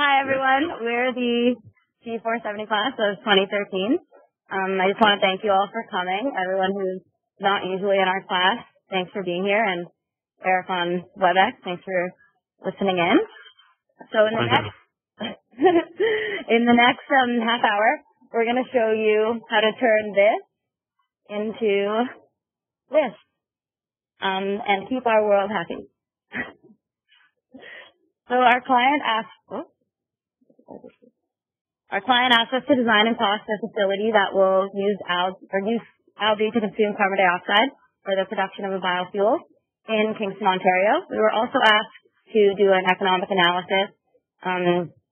Hi everyone, we're the G470 class of 2013. I just want to thank you all for coming. Everyone who's not usually in our class, thanks for being here, and Eric on WebEx, thanks for listening in. So in the next half hour, we're going to show you how to turn this into this and keep our world happy. So our client asked us to design and cost a facility that will use algae to consume carbon dioxide for the production of a biofuel in Kingston, Ontario. We were also asked to do an economic analysis,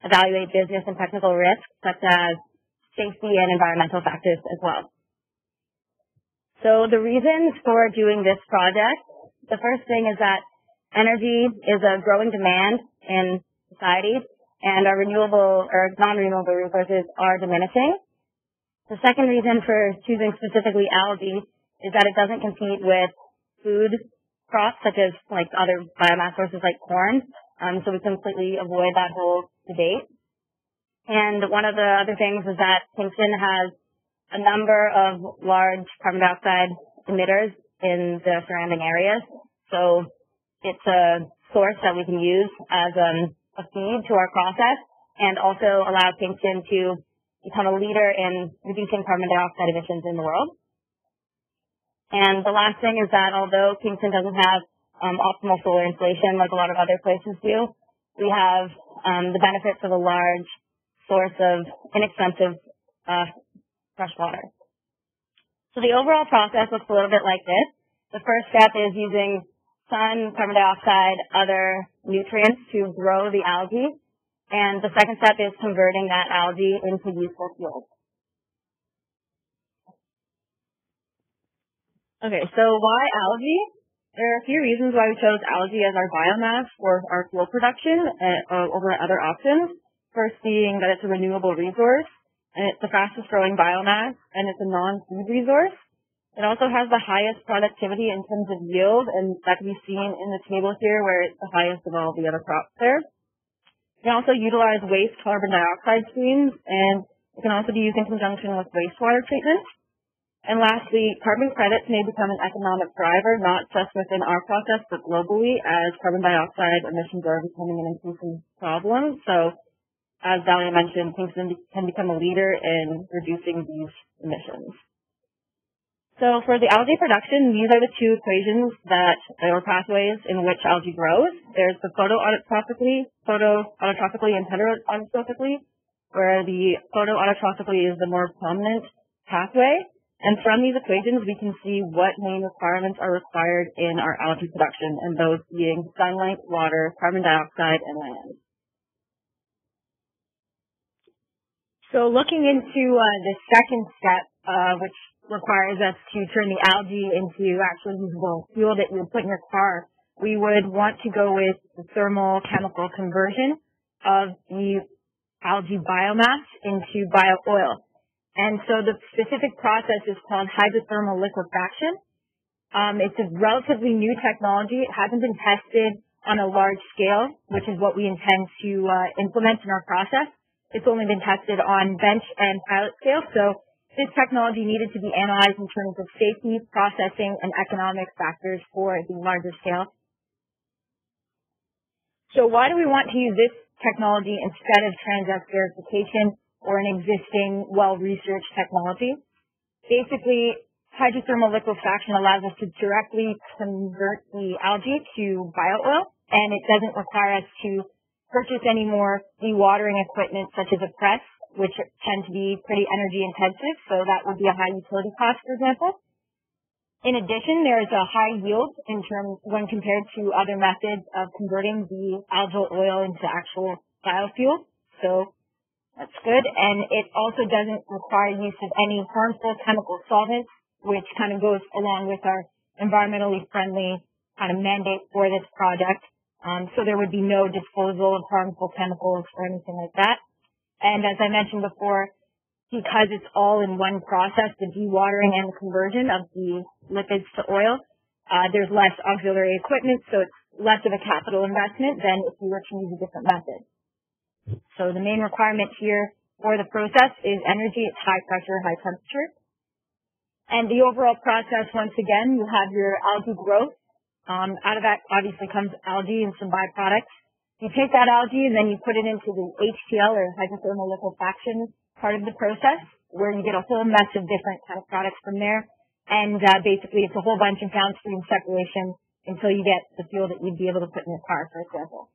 evaluate business and technical risks such as safety and environmental factors as well. So the reasons for doing this project, the first thing is that energy is a growing demand in society, and our renewable or non-renewable resources are diminishing. The second reason for choosing specifically algae is that it doesn't compete with food crops such as like other biomass sources like corn, so we completely avoid that whole debate. And one of the other things is that Kingston has a number of large carbon dioxide emitters in the surrounding areas, so it's a source that we can use as a feed to our process and also allow Kingston to become a leader in reducing carbon dioxide emissions in the world. And the last thing is that although Kingston doesn't have optimal solar insulation like a lot of other places do, we have the benefits of a large source of inexpensive fresh water. So the overall process looks a little bit like this. The first step is using sun, carbon dioxide, other nutrients to grow the algae. And the second step is converting that algae into useful fuels. Okay, so why algae? There are a few reasons why we chose algae as our biomass for our fuel production over other options. First being that it's a renewable resource, and it's the fastest growing biomass, and it's a non-food resource. It also has the highest productivity in terms of yield, and that can be seen in the table here where it's the highest of all the other crops there. You can also utilize waste carbon dioxide streams, and it can also be used in conjunction with wastewater treatment. And lastly, carbon credits may become an economic driver, not just within our process, but globally, as carbon dioxide emissions are becoming an increasing problem. So, as Dalia mentioned, Kingston can become a leader in reducing these emissions. So for the algae production, these are the two equations or pathways in which algae grows. There's the photoautotrophically, and heteroautotrophically, where the photoautotrophically is the more prominent pathway. And from these equations, we can see what main requirements are required in our algae production, and those being sunlight, water, carbon dioxide, and land. So looking into the second step, which requires us to turn the algae into actually usable fuel that you would put in your car, we would want to go with the thermal chemical conversion of the algae biomass into bio-oil. And so the specific process is called hydrothermal liquefaction. It's a relatively new technology. It hasn't been tested on a large scale, which is what we intend to implement in our process. It's only been tested on bench and pilot scale, so this technology needed to be analyzed in terms of safety, processing, and economic factors for the larger scale. So why do we want to use this technology instead of transect purification or an existing, well-researched technology? Basically, hydrothermal liquefaction allows us to directly convert the algae to bio-oil, and it doesn't require us to purchase any more dewatering equipment such as a press, which tend to be pretty energy intensive, so that would be a high utility cost, for example. In addition, there is a high yield when compared to other methods of converting the algal oil into actual biofuel, so that's good. And it also doesn't require use of any harmful chemical solvents, which kind of goes along with our environmentally friendly kind of mandate for this project. So there would be no disposal of harmful chemicals or anything like that. And as I mentioned before, because it's all in one process, the dewatering and the conversion of the lipids to oil, there's less auxiliary equipment, so it's less of a capital investment than if you were to use a different method. So the main requirement here for the process is energy at high pressure, high temperature. And the overall process, once again, you have your algae growth. Out of that obviously comes algae and some byproducts. You take that algae and then you put it into the HTL or hydrothermal liquefaction part of the process, where you get a whole mess of different kind of products from there. And basically it's a whole bunch of downstream separation until you get the fuel that you'd be able to put in your car, for example.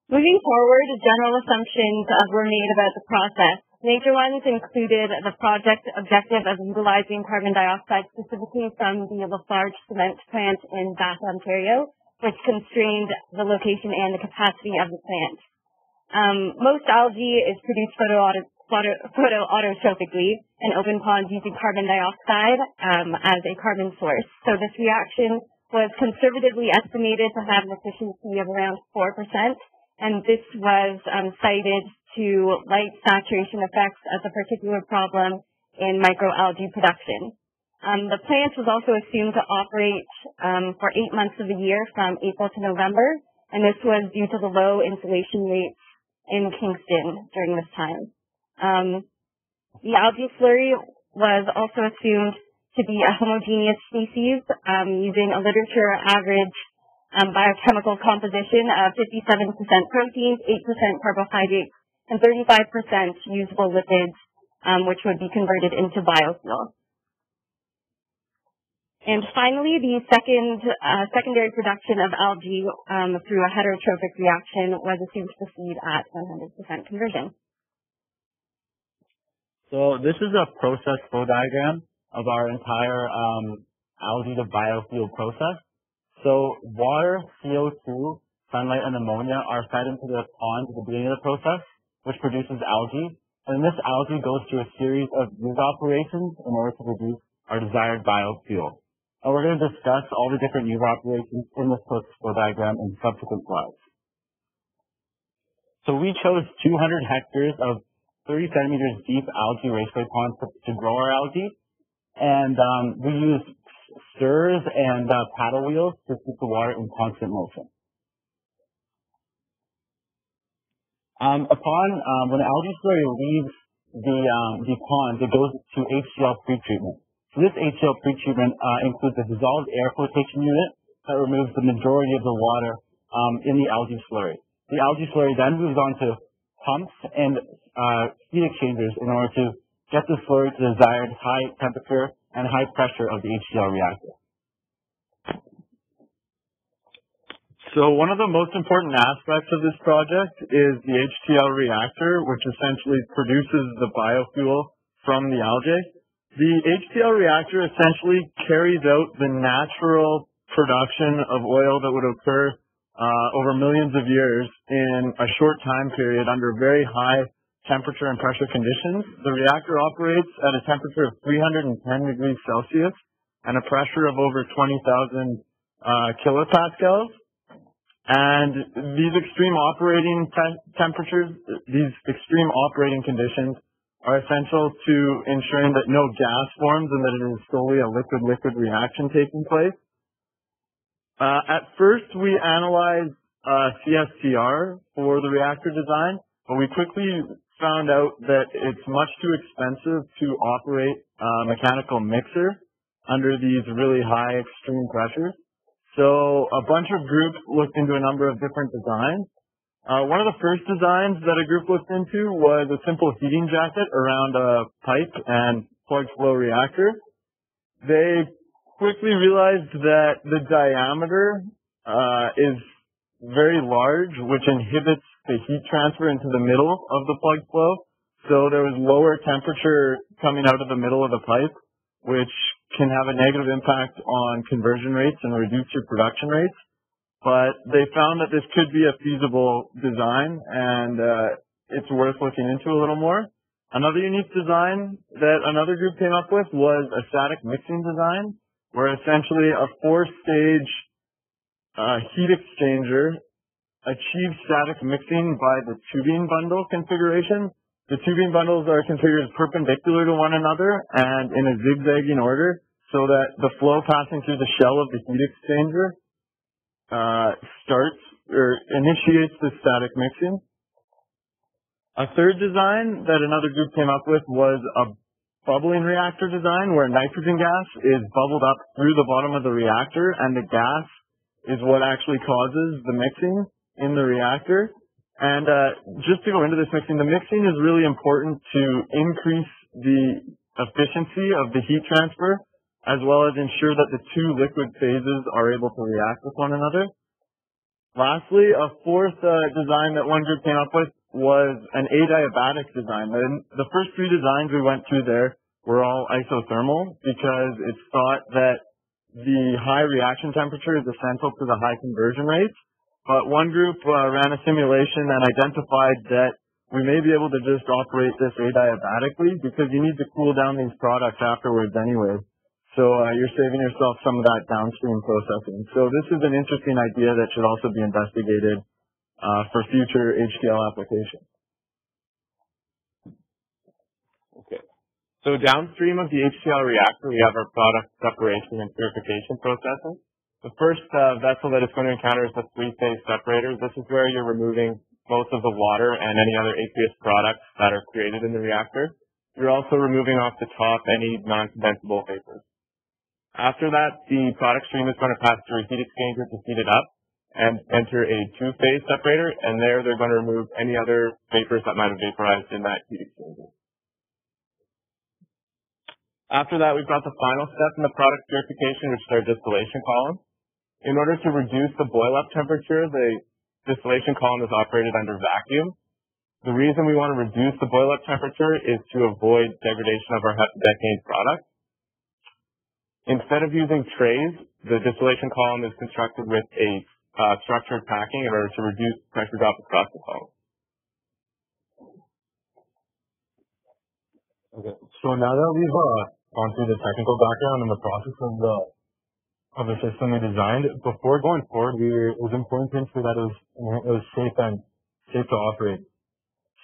Moving forward, general assumptions were made about the process. Major ones included the project objective of utilizing carbon dioxide specifically from the Lafarge cement plant in DAF Ontario, which constrained the location and the capacity of the plant. Most algae is produced photoautotrophically in open ponds using carbon dioxide as a carbon source. So this reaction was conservatively estimated to have an efficiency of around 4%. And this was cited to light saturation effects as a particular problem in microalgae production. The plant was also assumed to operate for 8 months of the year from April to November, and this was due to the low insulation rates in Kingston during this time. The algae slurry was also assumed to be a homogeneous species using a literature average biochemical composition of 57% proteins, 8% carbohydrates, and 35% usable lipids, which would be converted into biofuel. And finally, the secondary production of algae through a heterotrophic reaction was assumed to proceed at 100% conversion. So this is a process flow diagram of our entire algae to biofuel process. So water, CO2, sunlight, and ammonia are fed into the pond at the beginning of the process, which produces algae. And this algae goes through a series of use operations in order to produce our desired biofuel. And we're going to discuss all the different use operations in this process flow diagram in subsequent slides. So we chose 200 hectares of 30 centimeters deep algae raceway ponds to grow our algae. And we used stirrers and paddle wheels to keep the water in constant motion. When algae slurry leaves the pond, it goes to HTL Pre-Treatment. So this HTL Pre-Treatment includes a dissolved air flotation unit that removes the majority of the water in the algae slurry. The algae slurry then moves on to pumps and heat exchangers in order to get the slurry to the desired high temperature and high pressure of the HTL reactor. So one of the most important aspects of this project is the HTL reactor, which essentially produces the biofuel from the algae. The HTL reactor essentially carries out the natural production of oil that would occur over millions of years in a short time period under very high temperature and pressure conditions. The reactor operates at a temperature of 310 degrees Celsius and a pressure of over 20,000 kilopascals. And these extreme operating temperatures, these extreme operating conditions are essential to ensuring that no gas forms and that it is solely a liquid-liquid reaction taking place. At first, we analyzed CSTR for the reactor design, but we quickly found out that it's much too expensive to operate a mechanical mixer under these really high extreme pressures. So a bunch of groups looked into a number of different designs. One of the first designs that a group looked into was a simple heating jacket around a pipe and plug flow reactor. They quickly realized that the diameter is very large, which inhibits the heat transfer into the middle of the plug flow. So there was lower temperature coming out of the middle of the pipe, which can have a negative impact on conversion rates and reduce your production rates. But they found that this could be a feasible design, and it's worth looking into a little more. Another unique design that another group came up with was a static mixing design, where essentially a 4-stage heat exchanger achieves static mixing by the tubing bundle configuration. The tubing bundles are configured perpendicular to one another and in a zigzagging order, so that the flow passing through the shell of the heat exchanger starts or initiates the static mixing. A third design that another group came up with was a bubbling reactor design where nitrogen gas is bubbled up through the bottom of the reactor, and the gas is what actually causes the mixing in the reactor. And just to go into this mixing, the mixing is really important to increase the efficiency of the heat transfer, as well as ensure that the two liquid phases are able to react with one another. Lastly, a fourth design that one group came up with was an adiabatic design. The first three designs we went through there were all isothermal because it's thought that the high reaction temperature is essential to the high conversion rates. But one group ran a simulation and identified that we may be able to just operate this adiabatically because you need to cool down these products afterwards anyway. So you're saving yourself some of that downstream processing. So this is an interesting idea that should also be investigated for future HTL applications. Okay. So downstream of the HTL reactor, we have our product separation and purification processes. The first vessel that it's going to encounter is the three-phase separator. This is where you're removing most of the water and any other aqueous products that are created in the reactor. You're also removing off the top any non-condensable vapors. After that, the product stream is going to pass through a heat exchanger to heat it up and enter a two-phase separator, and there they're going to remove any other vapors that might have vaporized in that heat exchanger. After that, we've got the final step in the product purification, which is our distillation column. In order to reduce the boil-up temperature, the distillation column is operated under vacuum. The reason we want to reduce the boil-up temperature is to avoid degradation of our heptadecane product. Instead of using trays, the distillation column is constructed with a structured packing in order to reduce pressure drop across the column. Okay, so now that we've gone through the technical background and the process of the system we designed, before going forward, it was important to ensure that it was safe to operate.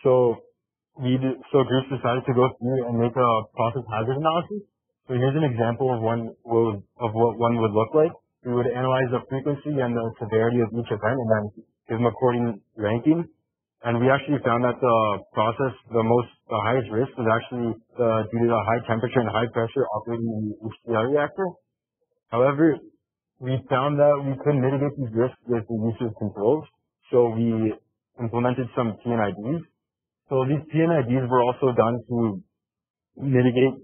So groups decided to go through and make a process hazard analysis. So here's an example of what one would look like. We would analyze the frequency and the severity of each event and then give them according ranking. And we actually found that the process, the highest risk was actually due to the high temperature and high pressure operating in the HTL reactor. However, we found that we could mitigate these risks with the use of controls. So we implemented some PNIDs. So these PNIDs were also done to mitigate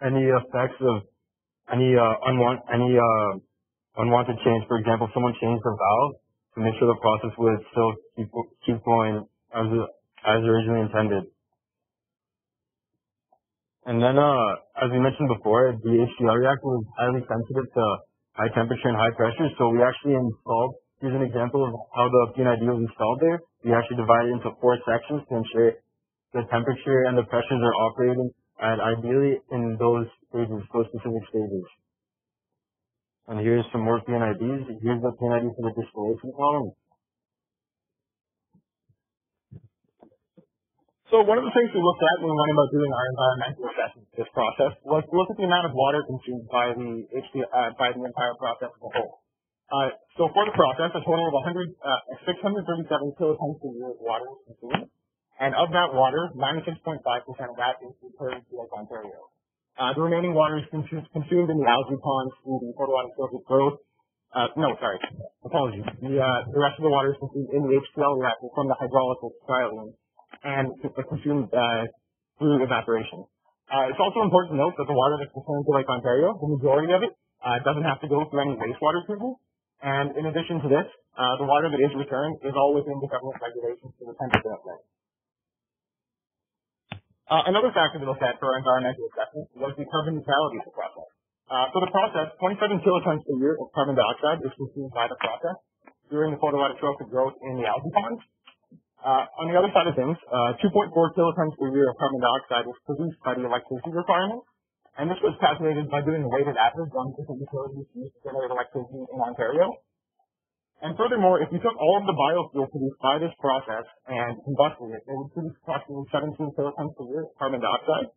any effects of any unwanted change. For example, someone changed the valve to make sure the process would still keep going as originally intended. And then, as we mentioned before, the HTL reactor was highly sensitive to high temperature and high pressure. So we actually installed. Here's an example of how the PNID was installed there. We actually divided it into 4 sections to ensure the temperature and the pressures are operating and ideally in those specific stages. And here's some more PNIDs. Here's the PNID for the distillation column. So one of the things we looked at when we went about doing our environmental assessment of this process was to look at the amount of water consumed by the entire process as a whole. So for the process, a total of 637 kilotons per year of water was consumed. And of that water, 96.5% of that is returned to Lake Ontario. The remaining water is consumed in the algae ponds through the photovoltaic growth. Apologies. The rest of the water is consumed in the HTL reactor from the hydrolysis silane and consumed through evaporation. It's also important to note that the water that's returned to Lake Ontario, the majority of it, doesn't have to go through any wastewater treatment. And in addition to this, the water that is returned is all within the government regulations for the 10% limit. Another factor we looked at for our environmental assessment was the carbon neutrality of the process. For the process, 27 kilotons per year of carbon dioxide is consumed by the process during the photovoltaic growth in the algae ponds. On the other side of things, 2.4 kilotons per year of carbon dioxide was produced by the electricity requirement, and this was calculated by doing a weighted average on different utilities used to generate electricity in Ontario. And furthermore, if we took all of the biofuel produced by this process and combusted it, it would produce approximately 17 kilotons per year of carbon dioxide.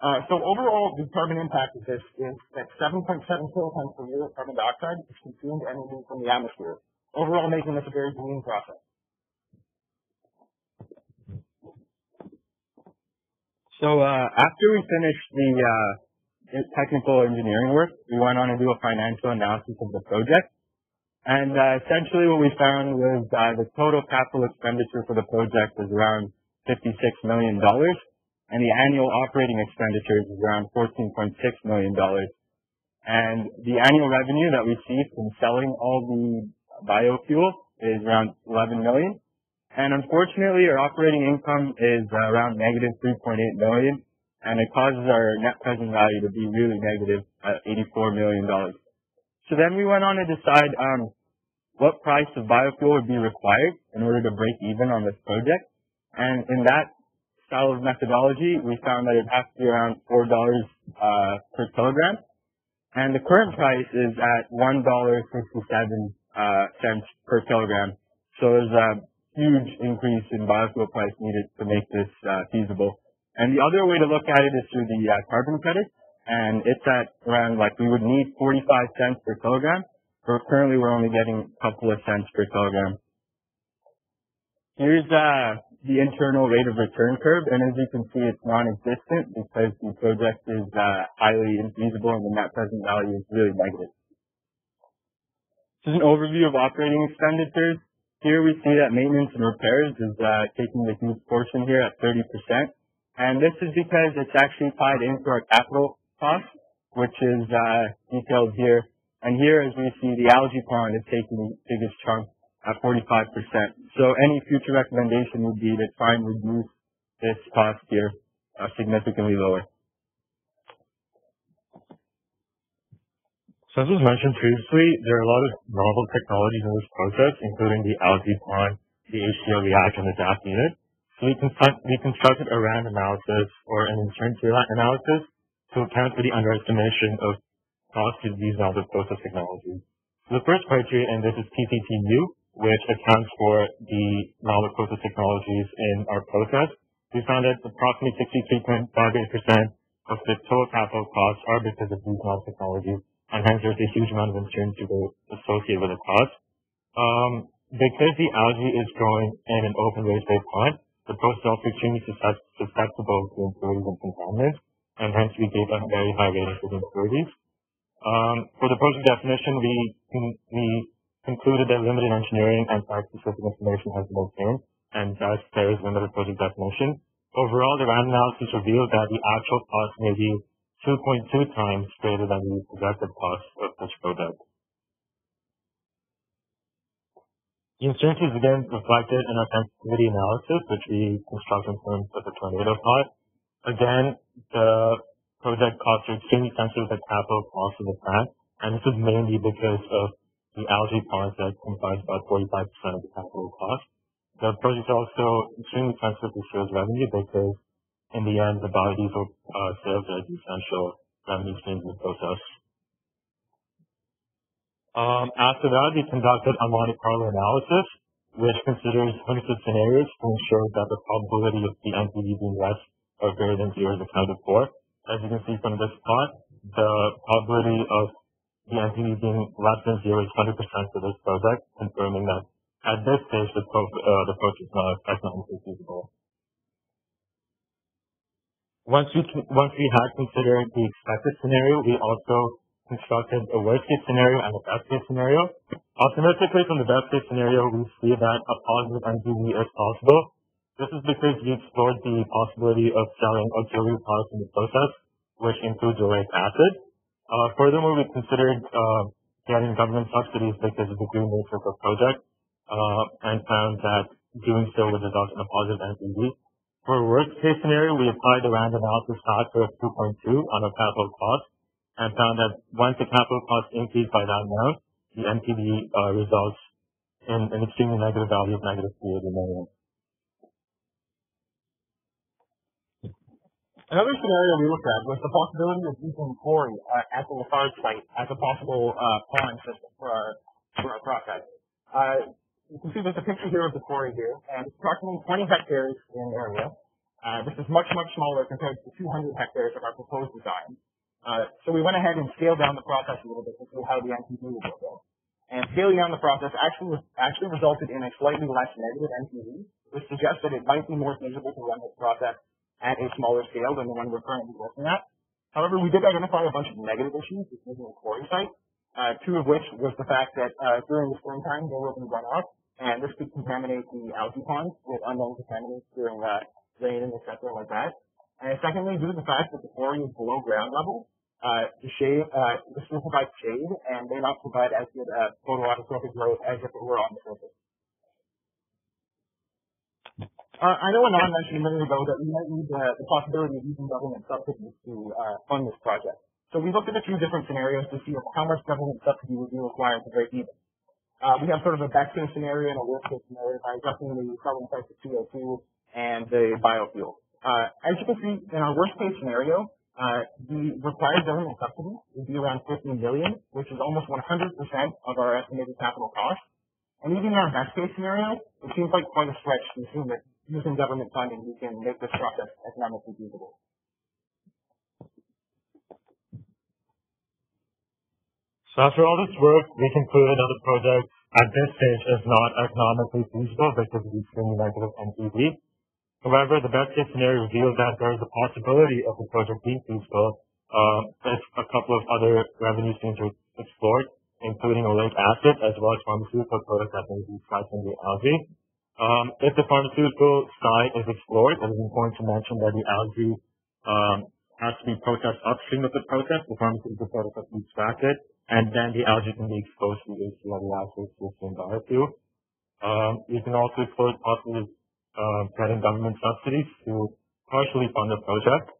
So overall, the carbon impact of this is that 7.7 kilotons per year of carbon dioxide is consumed annually from the atmosphere, overall making this a very green process. So after we finished the technical engineering work, we went on to do a financial analysis of the project. And essentially what we found was the total capital expenditure for the project was around $56 million, and the annual operating expenditures is around $14.6 million. And the annual revenue that we see from selling all the biofuel is around $11 million. And unfortunately, our operating income is around negative $3.8 million, and it causes our net present value to be really negative at $84 million. So then we went on to decide what price of biofuel would be required in order to break even on this project. And in that style of methodology, we found that it has to be around $4 per kilogram. And the current price is at $1.67 per kilogram. So there's a huge increase in biofuel price needed to make this feasible. And the other way to look at it is through the carbon credit. And it's at around, we would need 45 cents per kilogram. But currently we're only getting a couple of cents per kilogram. Here's the internal rate of return curve, and as you can see, it's non-existent because the project is highly infeasible and the net present value is really negative. This is an overview of operating expenditures. Here we see that maintenance and repairs is taking a huge portion here at 30%. And this is because it's actually tied into our capital cost, which is detailed here. And here, as we see, the algae pond is taking the biggest chunk at 45%. So any future recommendation would be to try and reduce this cost here significantly lower. So as was mentioned previously, there are a lot of novel technologies in this process, including the algae pond, the HTL Reactor, and the DAF unit. So we constructed a random analysis or an uncertainty analysis to account for the underestimation of cost to these novel process technologies. So the first criteria in this is TCTU, which accounts for the novel process technologies in our process. We found that approximately 63.58% of the total capital costs are because of these novel technologies, and hence there's a huge amount of uncertainty associated with the cost. Because the algae is growing in an open raceway pond, the process is also extremely susceptible to impurities and contaminants, and hence we gave a very high rating for the impurities. For the project definition, we concluded that limited engineering and site-specific information has been obtained, and thus there is limited project definition. Overall, the random analysis revealed that the actual cost may be 2.2 times greater than the projected cost of such project. The uncertainty is again reflected in our sensitivity analysis, which we constructed in terms of the tornado plot. Again, the project costs are extremely sensitive to the capital cost of the plant, and this is mainly because of the algae ponds that comprise about 45% of the capital cost. The project is also extremely sensitive to sales revenue because, in the end, the biodiesel sales are the essential revenue streams in the process. After that, we conducted a Monte Carlo analysis, which considers hundreds of scenarios to ensure that the probability of the NPV being less or greater than 0 is accounted for. As you can see from this plot, the probability of the NPV being less than 0 is 100% for this project, confirming that at this stage the approach is not economically feasible. Once we had considered the expected scenario, we also constructed a worst-case scenario and a best-case scenario. Optimistically, from the best-case scenario, we see that a positive NPV is possible. This is because we explored the possibility of selling auxiliary products in the process, which includes uric acid. Furthermore, we considered getting government subsidies because of the green nature of the project, and found that doing so would result in a positive NPV. For a worst-case scenario, we applied the random analysis factor of 2.2 on our capital cost, and found that once the capital cost increased by that amount, the NPV results in an extremely negative value of negative $380 million. Another scenario we looked at was the possibility of using quarry at the Lafarge site as a possible pond system for our process. You can see there's a picture here of the quarry here, and it's approximately 20 hectares in area. This is much, much smaller compared to 200 hectares of our proposed design. So we went ahead and scaled down the process a little bit to see how the NPV would go. And scaling down the process actually resulted in a slightly less negative NPV, which suggests that it might be more feasible to run this process at a smaller scale than the one we're currently looking at. However, we did identify a bunch of negative issues with using a quarry site, two of which was the fact that during the springtime there will be runoff, and this could contaminate the algae ponds with unknown contaminants during rain and etc. like that. And secondly, due to the fact that the quarry is below ground level, this will provide shade and may not provide as good photoautotrophic growth as if it were on the surface. I know Anand mentioned a minute ago that we might need the possibility of using government subsidies to fund this project. So we looked at a few different scenarios to see how much government subsidy would be required to break even. We have sort of a best case scenario and a worst case scenario by adjusting the carbon price of CO2 and the biofuel. As you can see, in our worst case scenario, the required government subsidy would be around $50 million, which is almost 100% of our estimated capital cost. And even in our best case scenario, it seems like quite a stretch to assume that using government funding we can make this process economically feasible. So after all this work, we concluded that the project at this stage is not economically feasible because of the extremely negative NPV. However, the best case scenario reveals that there is a possibility of the project being feasible if a couple of other revenue streams are explored, including oleic acid as well as pharmaceutical products that may be extracted from the algae. If the pharmaceutical side is explored, it is important to mention that the algae has to be processed upstream of the process. The pharmaceutical products have to be extracted, and then the algae can be exposed to the HTL reactors to obtain biofuel. You can also explore possibly getting government subsidies to partially fund the project.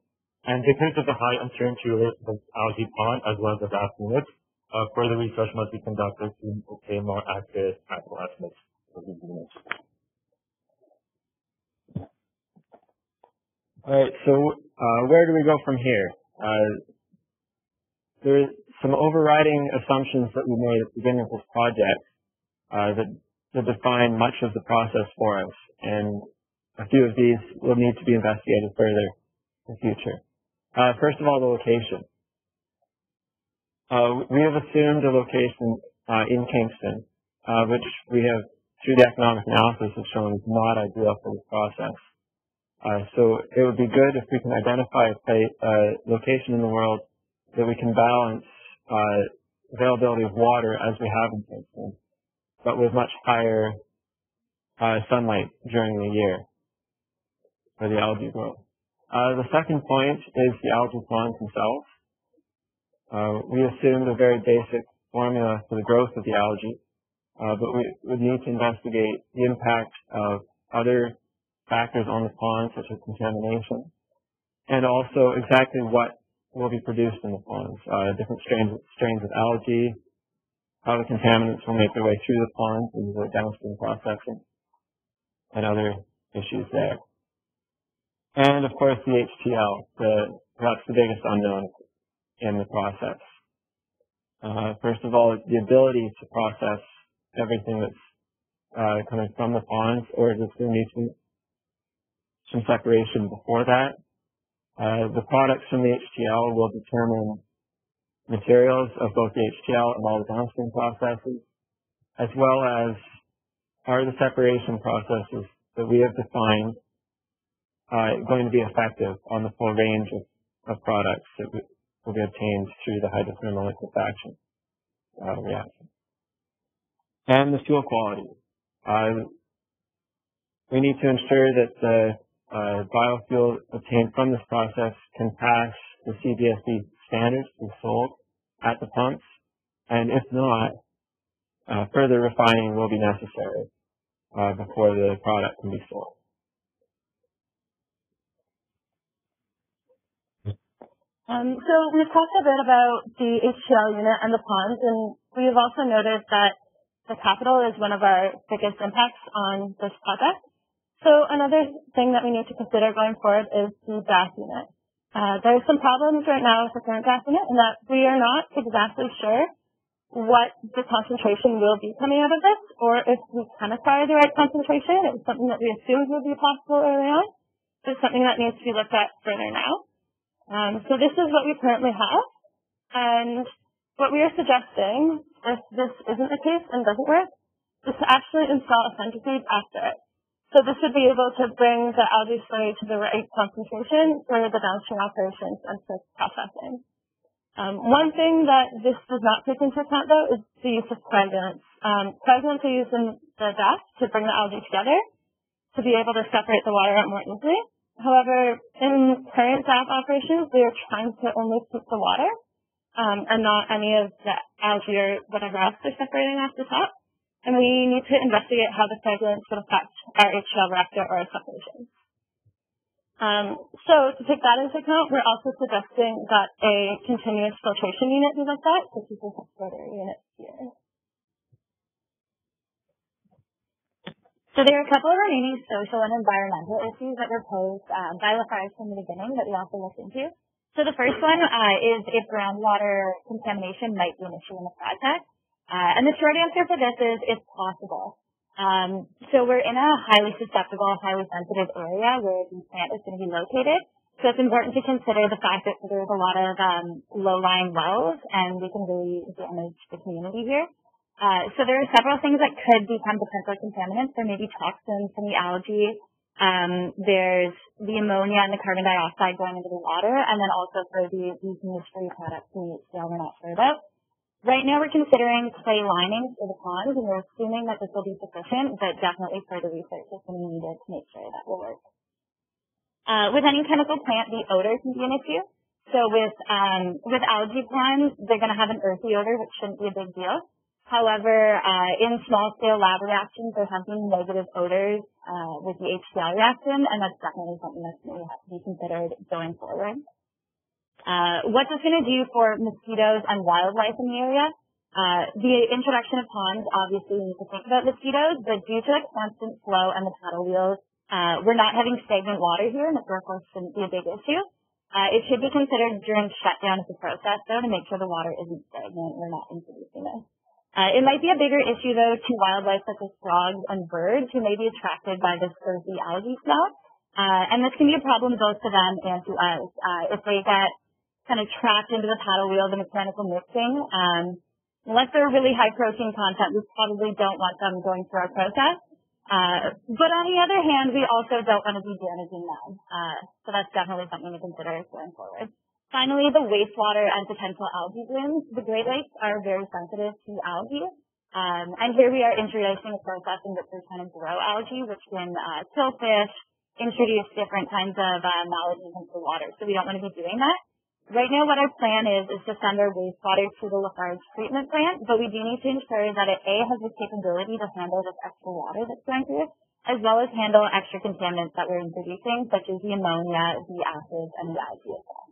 And because of the high uncertainty related to the algae pond as well as the DAF units, further research must be conducted to obtain more accurate capital estimates for these units. Alright, so where do we go from here? There are some overriding assumptions that we made at the beginning of this project that define much of the process for us, and a few of these will need to be investigated further in the future. First of all, the location. We have assumed a location in Kingston, which we have, through the economic analysis, have shown is not ideal for this process. So it would be good if we can identify a location in the world that we can balance availability of water as we have in Kingston, but with much higher sunlight during the year for the algae growth. The second point is the algae ponds themselves. We assumed a very basic formula for the growth of the algae, but we would need to investigate the impact of other factors on the pond, such as contamination, and also exactly what will be produced in the ponds, different strains of algae, how the contaminants will make their way through the ponds into the downstream processing, and other issues there. And of course the HTL, perhaps the biggest unknown in the process. First of all, the ability to process everything that's coming from the ponds, or does there need to be some separation before that? The products from the HTL will determine materials of both the HTL and all the downstream processes, as well as are the separation processes that we have defined going to be effective on the full range of products that will be obtained through the hydrothermal liquefaction reaction. And the fuel quality. We need to ensure that the biofuel obtained from this process can pass the CBSD standards to be sold at the pumps, and if not, further refining will be necessary before the product can be sold. So we've talked a bit about the HTL unit and the ponds, and we've also noticed that the capital is one of our biggest impacts on this project. So another thing that we need to consider going forward is the DAF unit. There are some problems right now with the current DAF unit in that we are not exactly sure what the concentration will be coming out of this, or if we can acquire the right concentration. It was something that we assumed would be possible early on. is something that needs to be looked at further now. So this is what we currently have, and what we are suggesting, if this isn't the case and doesn't work, is to actually install a centrifuge after it. So this would be able to bring the algae slurry to the right concentration for the downstream operations and for processing. One thing that this does not take into account, though, is the use of coagulants. Coagulants are used in the DAF to bring the algae together to be able to separate the water out more easily. However, in current DAF operations, we are trying to only keep the water and not any of the algae or whatever else they're separating off the top. And we need to investigate how the coagulants would affect our HTL reactor or our separation. So to take that into account, we're also suggesting that a continuous filtration unit be looked at, which is this filter unit here. So there are a couple of remaining social and environmental issues that were posed by Lafarge from the beginning that we also looked into. So the first one is if groundwater contamination might be an issue in the project. And the short answer for this is it's possible. So we're in a highly susceptible, highly sensitive area where the plant is going to be located. So it's important to consider the fact that there's a lot of low-lying wells, and we can really damage the community here. So there are several things that could become potential contaminants. There may be toxins from the algae. There's the ammonia and the carbon dioxide going into the water, and then also for these mystery products we're not sure about. Right now, we're considering clay lining for the ponds, and we're assuming that this will be sufficient, but definitely further research is going to be needed to make sure that will work. With any chemical plant, the odor can be an issue. So with algae ponds, they're going to have an earthy odor, which shouldn't be a big deal. However, in small-scale lab reactions, there have been negative odors with the HTL reaction, and that's definitely something that's going to have to be considered going forward. What's this going to do for mosquitoes and wildlife in the area? The introduction of ponds, obviously we need to think about mosquitoes, but due to the constant flow and the paddle wheels, we're not having stagnant water here, and it therefore shouldn't be a big issue. It should be considered during shutdown of the process, though, to make sure the water isn't stagnant. We're not introducing this. It might be a bigger issue, though, to wildlife such as frogs and birds who may be attracted by this earthy algae smell. And this can be a problem both to them and to us. If they get kind of trapped into the paddle wheel, the mechanical mixing. Unless they're really high protein content, we probably don't want them going through our process. But on the other hand, we also don't want to be damaging them. So that's definitely something to consider going forward. Finally, the wastewater and potential algae blooms. The Great Lakes are very sensitive to algae. And here we are introducing a process in which we're trying to grow algae, which can kill fish, introduce different kinds of maladies into the water. So we don't want to be doing that. Right now, what our plan is to send our wastewater to the Lafarge treatment plant, but we do need to ensure that it, A, has the capability to handle this extra water that's going through it, as well as handle extra contaminants that we're introducing, such as the ammonia, the acids, and the algae as well.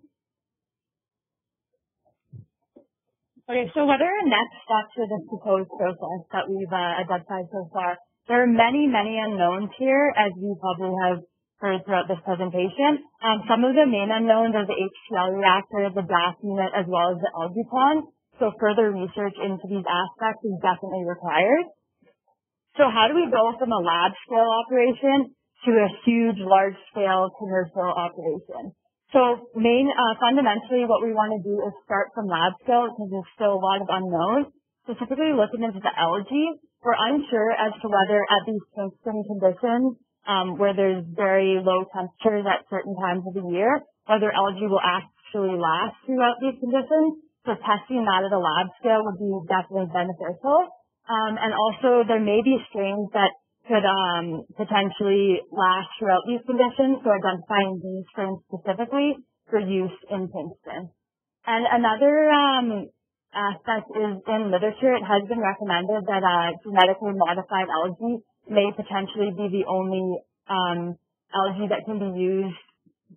Okay, so what are our next steps for this proposed process that we've identified so far? There are many, many unknowns here, as you probably have heard throughout this presentation. Some of the main unknowns are the HTL reactor, the DAF unit, as well as the algae pond. So further research into these aspects is definitely required. So how do we go from a lab scale operation to a huge, large scale commercial operation? So fundamentally what we want to do is start from lab scale because there's still a lot of unknowns. Specifically looking into the algae, we're unsure as to whether at these Kingston conditions, where there's very low temperatures at certain times of the year, whether algae will actually last throughout these conditions. So testing that at a lab scale would be definitely beneficial. And also there may be strains that could potentially last throughout these conditions, so identifying these strains specifically for use in Kingston. And another aspect is in literature, it has been recommended that genetically modified algae may potentially be the only algae that can be used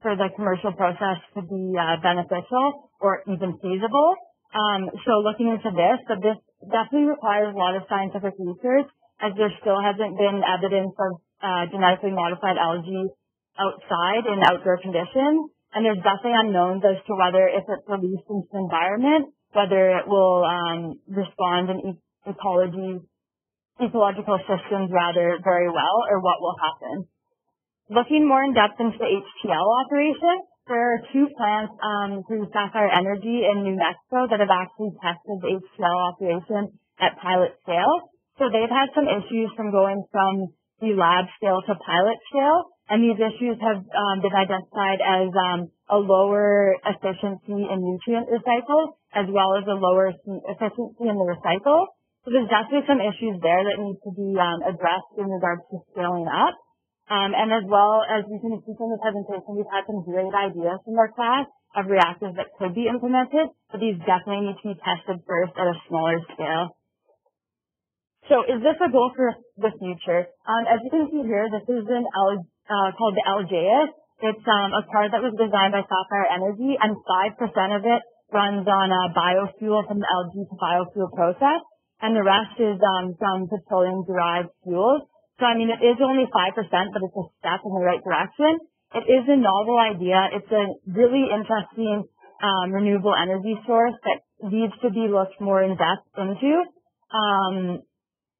for the commercial process to be beneficial or even feasible. So looking into this, but this definitely requires a lot of scientific research as there still hasn't been evidence of genetically modified algae outside in outdoor conditions. And there's definitely unknowns as to whether if it's released into the environment, whether it will respond in ecological systems rather very well, or what will happen. looking more in depth into the HTL operation, there are two plants through Sapphire Energy in New Mexico that have actually tested the HTL operation at pilot scale. So they've had some issues from going from the lab scale to pilot scale, and these issues have been identified as a lower efficiency in nutrient recycle, as well as a lower efficiency in the recycle. So there's definitely some issues there that need to be addressed in regards to scaling up. And as well as you can see from the presentation, we've had some great ideas from our class of reactors that could be implemented, but these definitely need to be tested first at a smaller scale. So is this a goal for the future? As you can see here, this is called the Algae. It's a car that was designed by Sapphire Energy, and 5% of it runs on biofuel from the algae to biofuel process, and the rest is from petroleum-derived fuels. So, I mean, it is only 5%, but it's a step in the right direction. It is a novel idea. It's a really interesting renewable energy source that needs to be looked more in depth into.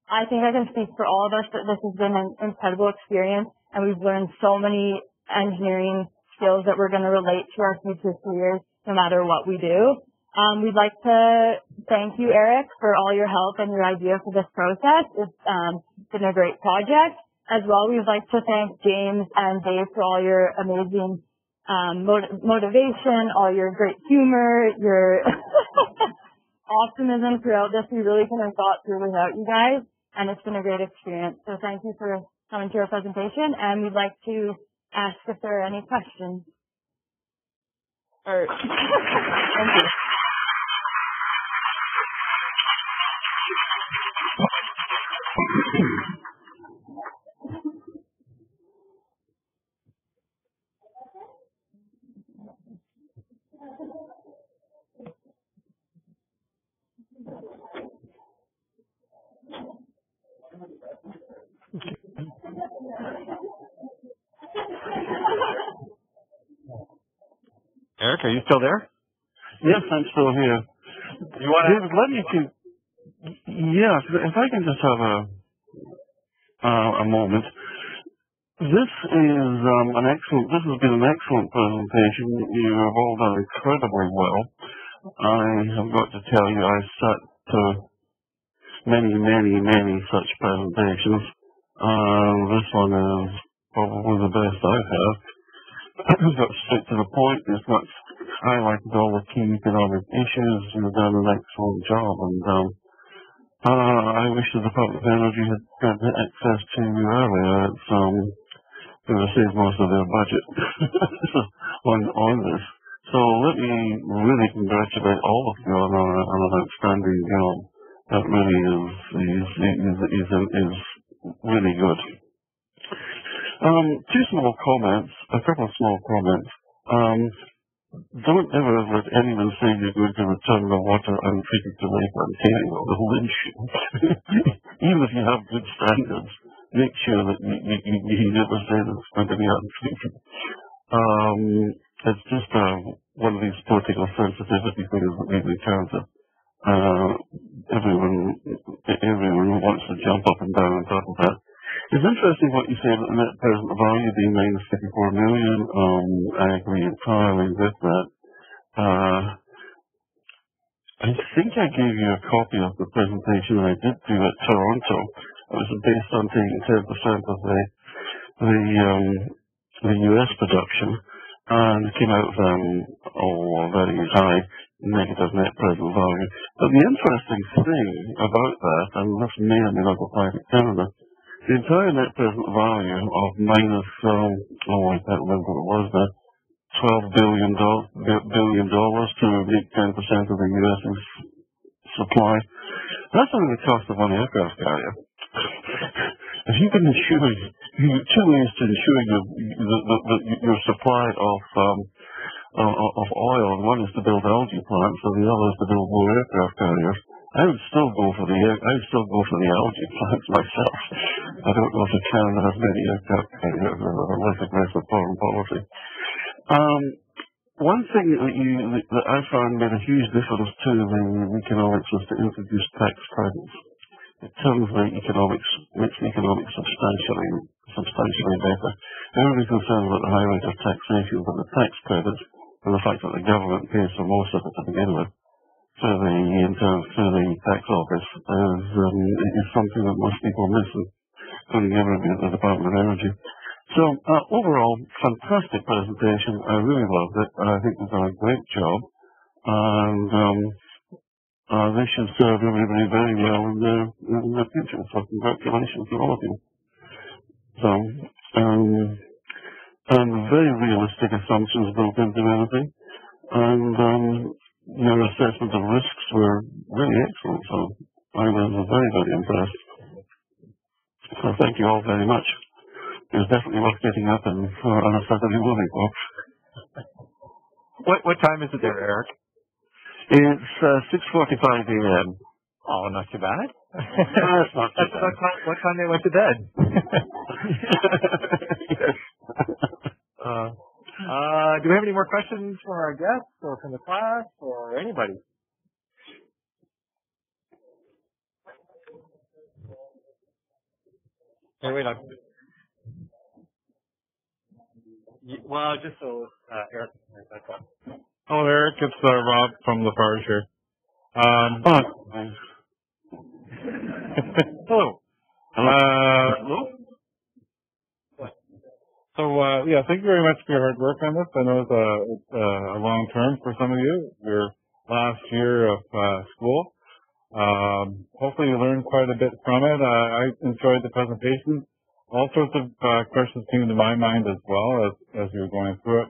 I think I can speak for all of us that this has been an incredible experience, and we've learned so many engineering skills that we're going to relate to our future careers no matter what we do. We'd like to thank you, Eric, for all your help and your idea for this process. It's been a great project. As well, we'd like to thank James and Dave for all your amazing motivation, all your great humor, your optimism throughout this. We really couldn't have got through without you guys, and it's been a great experience. So thank you for coming to our presentation, and we'd like to ask if there are any questions. Thank you. Eric, are you still there? Yes, I'm still here. You want David, let me see. Yes, if I can just have a moment. This is this has been an excellent presentation. You have all done incredibly well. I have got to tell you, I sat to many such presentations. This one is probably the best I've had. It's got straight to the point. It's got highlighted all the key economic issues. You've done an excellent job, and I wish the Department of Energy had got access to you earlier. It's going to save most of their budget on this. So let me really congratulate all of you on an outstanding job. That really is really good. A couple of small comments. Don't ever let anyone say you're going to return the water untreated to Lake Ontario. They'll lynch you. Even if you have good standards, make sure that you never say that it's going to be untreated. It's just one of these political sensitivity things that we encounter. Everyone wants to jump up and down on top of that. It's interesting what you say about the net present value being minus 54 million. I agree entirely with that. I think I gave you a copy of the presentation I did do at Toronto. It was based on taking 10% of the US production, and it came out very high negative net present value. But the interesting thing about that, and this may or may not apply to Canada, the entire net present value of minus, I can't remember what it was now, $12 billion to make 10% of the US's supply. That's only the cost of one aircraft carrier. If you can ensure, two ways to ensure your supply of oil, and one is to build algae plants, and the other is to build more aircraft carriers. I would still go for the algae plants myself. I don't know if Canada has many aircraft carriers or less aggressive foreign policy. One thing that I found made a huge difference to the economics was to introduce tax credits. It turns the economics, makes the economics substantially better. Everybody's concerned about the high rate of taxation, but the tax credits and the fact that the government pays for most of it to begin with to the tax office is something that most people miss, including everybody at the Department of Energy. So overall, fantastic presentation. I really loved it. I think they've done a great job, and they should serve everybody very well in the future. So congratulations to all of you. So, and very realistic assumptions built into everything, and your assessment of risks were really excellent. So I was very, very impressed. So thank you all very much. It's definitely worth getting up and on a Saturday morning, folks. What time is it there, Eric? It's 6:45 a.m. Oh, not too bad. That's not too bad. What time they went to bed? Yes. Do we have any more questions from our guests or from the class or anybody? Hey, wait on. Well, just so Eric. Oh, Eric, it's Rob from Lafarge here. Hello. Hello. So, yeah, thank you very much for your hard work on this. I know it's a long term for some of you, your last year of school. Hopefully you learned quite a bit from it. I enjoyed the presentation. All sorts of questions came to my mind as well as we were going through it.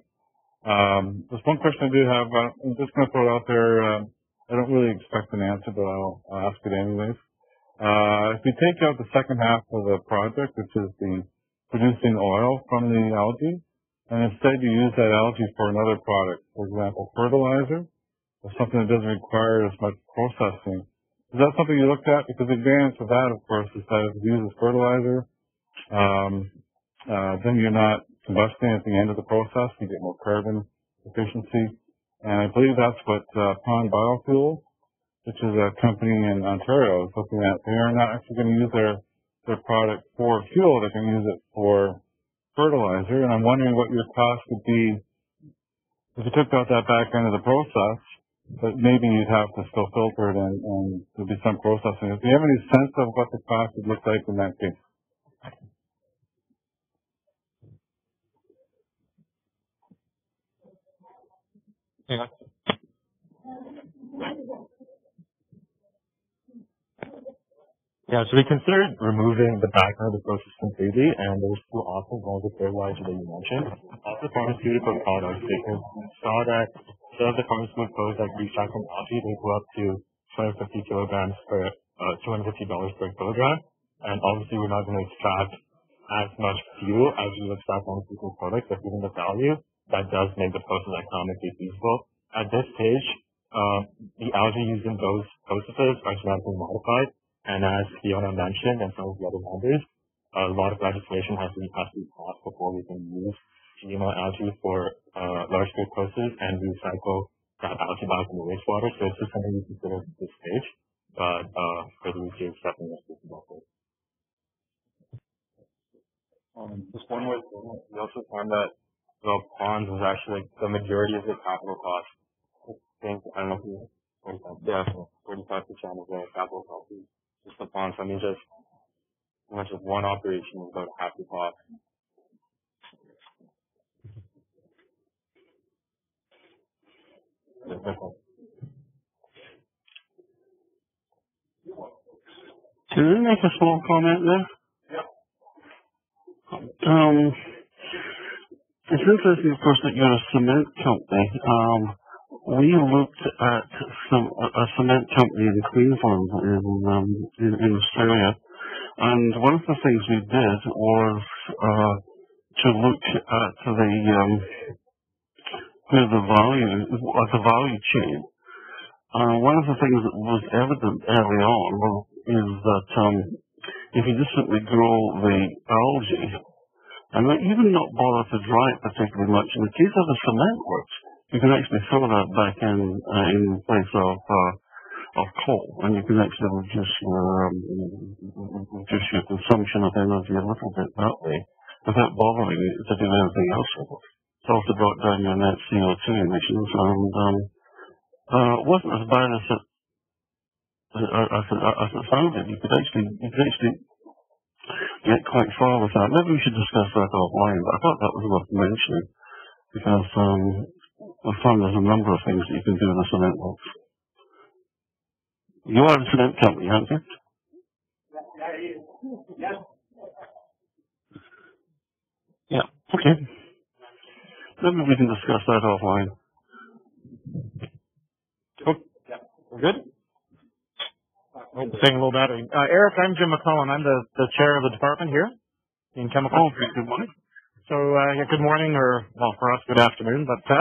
There's one question I do have. I'm just going to throw it out there. I don't really expect an answer, but I'll ask it anyways. If you take out the second half of the project, which is the producing oil from the algae, and instead you use that algae for another product, for example, fertilizer, or something that doesn't require as much processing. Is that something you looked at? Because the advantage of that, of course, is that if you use as fertilizer, then you're not combusting at the end of the process. You get more carbon efficiency. And I believe that's what Pond Biofuel, which is a company in Ontario, is looking at. They are not actually going to use their product for fuel. They're going to use it for fertilizer. And I'm wondering what your cost would be if you took out that back end of the process, but maybe you'd have to still filter it and there'd be some processing. Do you have any sense of what the cost would look like in that case? Yeah. Yeah, so we considered removing the back end of the process completely, and there's two options. One is the fertilizer that you mentioned. Also, pharmaceutical products, because we saw that some of the pharmaceutical products like recycled algae, they go up to 250 kilograms per $250 per kilogram, and obviously we're not going to extract as much fuel as we would extract pharmaceutical products, but given the value, that does make the process economically feasible. At this stage, the algae used in those processes are genetically modified. And as Fiona mentioned, and some of the other members, a lot of legislation has to be passed before we can use GMO algae for large-scale processes and recycle that algae back in the wastewater. So it's just something we consider at this stage, but for the future, it's definitely a possible. Just one more thing. We also found that the ponds was actually the majority of the capital cost. I don't know if you 45% of the capital cost is just the ponds. I mean, just pretty much just one operation is about half the cost. Can I make a small comment there? It's interesting, of course, that you're a cement company. We looked at a cement company in Queensland in Australia, and one of the things we did was to look at the value chain. One of the things that was evident early on is that if you just simply grow the algae and even not bother to dry it particularly much, in the case of the cement works, you can actually throw that back in place of coal, and you can actually reduce your consumption of energy a little bit that way. without bothering to do anything else with it. It's also brought down your net CO2 emissions, and wasn't as bad as it sounded. You could actually get quite far with that. Maybe we should discuss that offline, but I thought that was worth mentioning because I found there's a number of things that you can do in a cement box. You are a cement company, aren't you? Yes. Yeah, okay. Maybe we can discuss that offline. Oh, yeah. We're good? Saying a little better. Eric, I'm Jim McClellan. I'm the chair of the department here in chemical. Oh, good morning. So, yeah, good morning, or, well, for us, good afternoon, but, but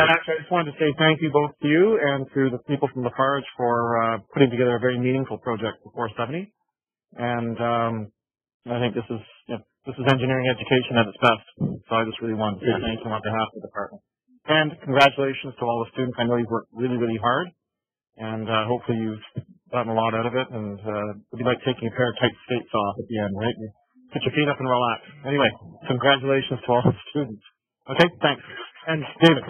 actually, I just wanted to say thank you both to you and to the people from Lafarge for putting together a very meaningful project for 470. And I think this is engineering education at its best. So I just really wanted to say thank you on behalf of the department. And congratulations to all the students. I know you've worked really, really hard. And hopefully you've gotten a lot out of it. And it'll be like taking a pair of tight skates off at the end, right? You put your feet up and relax. Anyway, congratulations to all the students. Okay, thanks. And David.